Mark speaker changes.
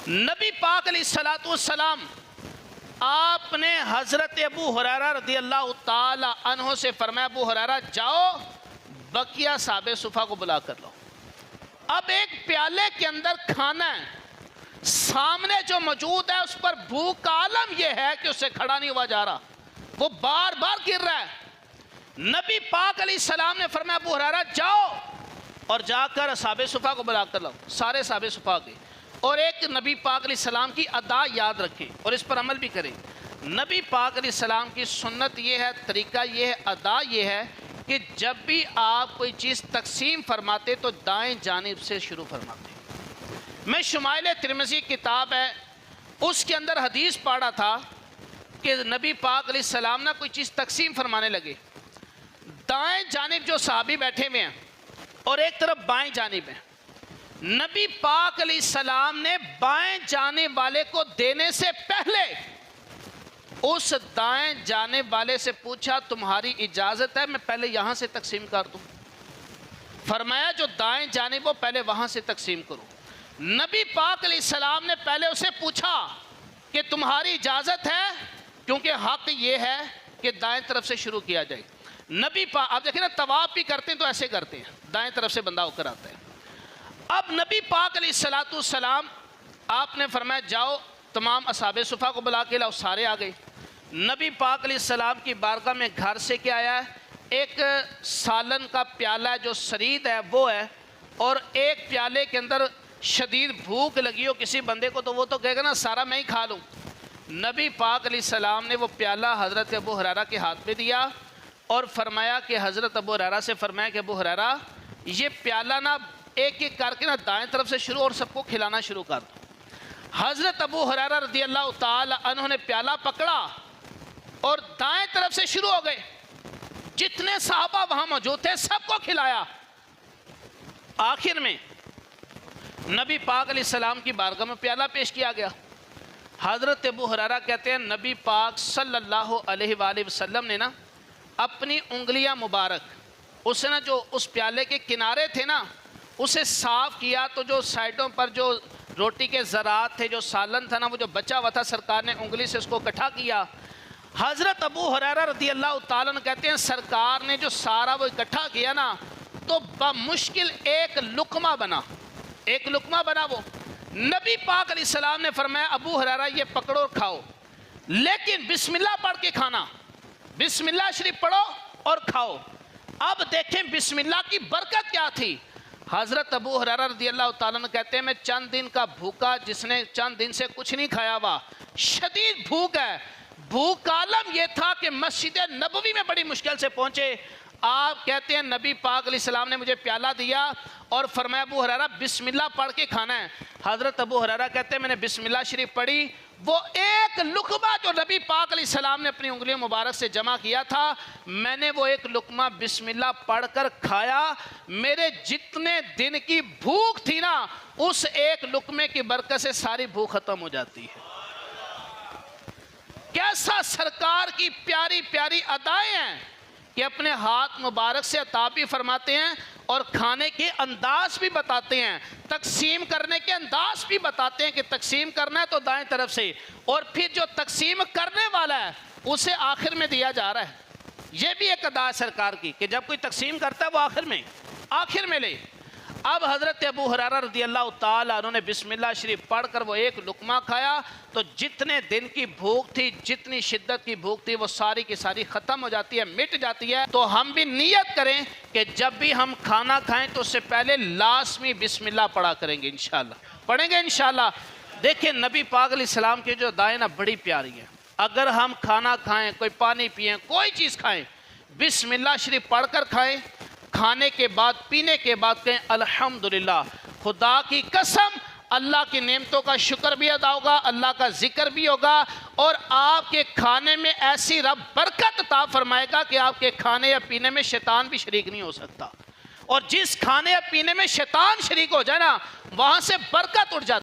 Speaker 1: نبی پاک علیہ الصلوۃ والسلام آپ نے حضرت ابو ہریرہ رضی اللہ تعالی عنہ سے فرمایا ابو ہریرہ جاؤ بقیہ اصحاب صفہ کو بلا کر لو. اب ایک پیالے کے اندر کھانا ہے, سامنے جو موجود ہے اس پر بھوک کا عالم یہ ہے کہ اسے کھڑا نہیں ہوا جا رہا, وہ بار بار گر رہا ہے. نبی پاک علیہ السلام نے فرمایا ابو ہریرہ جاؤ اور جا کر اصحاب صفہ کو بلا کر لاؤ. سارے اصحاب صفہ گئے اور ایک نبی پاک علیہ السلام کی ادا یاد رکھیں اور اس پر عمل بھی کریں. نبی پاک علیہ السلام کی سنت یہ ہے, طریقہ یہ ہے, ادا یہ ہے کہ جب بھی آپ کوئی چیز تقسیم فرماتے تو دائیں جانب سے شروع فرماتے. میں شمائل ترمذی کتاب ہے اس کے اندر حدیث پڑھا تھا کہ نبی پاک علیہ السلام نے کوئی چیز تقسیم فرمانے لگے, دائیں جانب جو صحابی بیٹھے ہوئے ہیں اور ایک طرف بائیں جانب ہے. نبی پاک علیہ السلام نے بائیں جانب والے کو دینے سے پہلے اس دائیں جانب والے سے پوچھا تمہاری اجازت ہے میں پہلے یہاں سے تقسیم کر دوں؟ فرمایا جو دائیں جانب ہو پہلے وہاں سے تقسیم کرو. نبی پاک علیہ السلام نے پہلے اسے پوچھا کہ تمہاری اجازت ہے, کیونکہ حق یہ ہے کہ دائیں طرف سے شروع کیا جائے. نبی پاک آپ دیکھیں نا طواف بھی کرتے ہیں تو ایسے کرتے ہیں, دائیں طرف سے بندہ ہو کر آتا ہے. اب نبی پاک علیہ السلام آپ نے فرمایا جاؤ تمام اصحاب صفہ کو بلا کے لاؤ. سارے آ گئے. نبی پاک علیہ السلام کی بارگاہ میں گھر سے کیا آیا ہے, ایک سالن کا پیالہ ہے جو سرید ہے وہ ہے, اور ایک پیالے کے اندر شدید بھوک لگی ہو کسی بندے کو تو وہ تو کہے گا نا سارا میں ہی کھا لوں. نبی پاک علیہ السلام نے وہ پیالہ حضرت ابو ہریرہ کے ہاتھ میں دیا اور فرمایا کہ حضرت ابو ہریرہ سے فرمایا کہ ابو ہریرہ یہ پیالہ نا ایک ایک کر کے نا دائیں طرف سے شروع اور سب کو کھلانا شروع کر دو. حضرت ابو ہریرہ رضی اللہ تعالی عنہ نے پیالہ پکڑا اور دائیں طرف سے شروع ہو گئے. جتنے صحابہ وہاں موجود تھے سب کو کھلایا. آخر میں نبی پاک علیہ السلام کی بارگاہ میں پیالہ پیش کیا گیا. حضرت ابو ہریرہ کہتے ہیں نبی پاک صلی اللہ علیہ وآلہ وسلم نے نا اپنی انگلیاں مبارک اسے نا جو اس پیالے کے کنارے تھے نا اسے صاف کیا, تو جو سائڈوں پر جو روٹی کے ذرات تھے جو سالن تھا نا وہ جو بچا ہوا تھا سرکار نے انگلی سے اس کو اکٹھا کیا. حضرت ابو ہریرہ رضی اللہ تعالیٰ عنہ کہتے ہیں سرکار نے جو سارا وہ اکٹھا کیا نا تو بمشکل ایک لقمہ بنا, ایک لقمہ بنا. وہ نبی پاک علیہ السلام نے فرمایا ابو ہریرہ یہ پکڑو اور کھاؤ, لیکن بسم اللہ پڑھ کے کھانا, بسم اللہ شریف پڑھو اور کھاؤ. اب دیکھیں بسم اللہ کی برکت کیا تھی. حضرت ابو ہریرہ رضی اللہ تعالیٰ عنہ کہتے ہیں میں چند دن کا بھوکا, جس نے چند دن سے کچھ نہیں کھایا ہوا, شدید بھوک ہے. بھوک کا عالم یہ تھا کہ مسجد نبوی میں بڑی مشکل سے پہنچے. آپ کہتے ہیں نبی پاک علیہ السلام نے مجھے پیالہ دیا اور فرمایا ابو ہریرہ بسم اللہ پڑھ کے کھانا ہے. حضرت ابو ہریرہ کہتے ہیں میں نے بسم اللہ شریف پڑھی, وہ ایک لقمہ جو نبی پاک علیہ السلام نے اپنی انگلیوں مبارک سے جمع کیا تھا میں نے وہ ایک لقمہ بسم اللہ پڑھ کر کھایا. میرے جتنے دن کی بھوک تھی نا اس ایک لقمے کی برکت سے ساری بھوک ختم ہو جاتی ہے. کیسا سرکار کی پیاری پیاری ادائیں ہیں کہ اپنے ہاتھ مبارک سے عطا بھی فرماتے ہیں اور کھانے کے انداز بھی بتاتے ہیں, تقسیم کرنے کے انداز بھی بتاتے ہیں کہ تقسیم کرنا ہے تو دائیں طرف سے, اور پھر جو تقسیم کرنے والا ہے اسے آخر میں دیا جا رہا ہے. یہ بھی ایک ادا ہے سرکار کی کہ جب کوئی تقسیم کرتا ہے وہ آخر میں لے. اب حضرت ابو ہریرہ رضی اللہ تعالیٰ عنہ نے بسم اللہ شریف پڑھ کر وہ ایک لقمہ کھایا تو جتنے دن کی بھوک تھی, جتنی شدت کی بھوک تھی وہ ساری کی ساری ختم ہو جاتی ہے, مٹ جاتی ہے. تو ہم بھی نیت کریں کہ جب بھی ہم کھانا کھائیں تو اس سے پہلے لازمی بسم اللہ پڑھا کریں گے انشاءاللہ, پڑھیں گے انشاءاللہ. دیکھیں نبی پاک علیہ السلام کی جو دعائیں نا بڑی پیاری ہیں. اگر ہم کھانا کھائیں, کوئی پانی پئیں, کوئی چیز کھائیں, بسم اللہ شریف پڑھ کر کھائیں. کھانے کے بعد پینے کے بعد کہیں الحمدللہ, خدا کی قسم اللہ کی نعمتوں کا شکر بھی ادا ہوگا, اللہ کا ذکر بھی ہوگا, اور آپ کے کھانے میں ایسی رب برکت عطا فرمائے گا کہ آپ کے کھانے یا پینے میں شیطان بھی شریک نہیں ہو سکتا. اور جس کھانے یا پینے میں شیطان شریک ہو جائے نا وہاں سے برکت اٹھ جاتی ہے.